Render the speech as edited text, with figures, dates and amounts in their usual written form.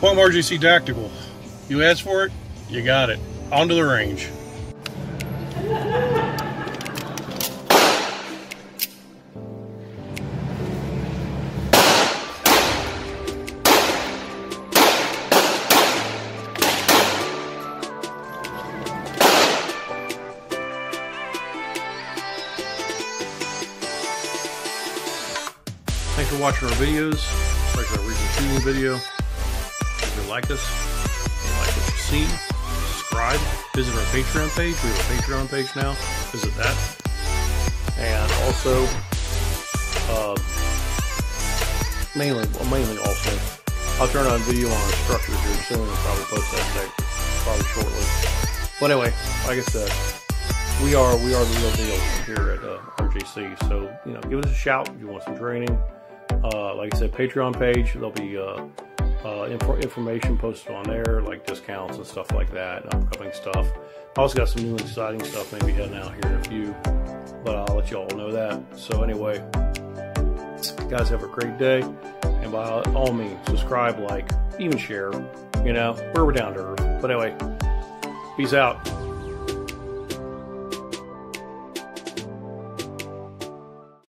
Welcome RJC Tactical. You asked for it, you got it. On to the range. Thanks for watching our videos, especially our recent shooting video. If you like us, like what you see, subscribe, visit our Patreon page. We have a Patreon page now. Visit that. And also, mainly also, I'll turn on a video on instructors here soon and probably post that today, probably shortly. But anyway, like I said, we are the real deal here at RJC. So, you know, give us a shout if you want some training. Like I said, Patreon page, there'll be information posted on there, like discounts and stuff like that, and upcoming stuff. I also got some new exciting stuff maybe heading out here in a few, but I'll let you all know that. So anyway, guys, have a great day, and by all means, subscribe, like, even share. You know, we're down to earth. But anyway, peace out.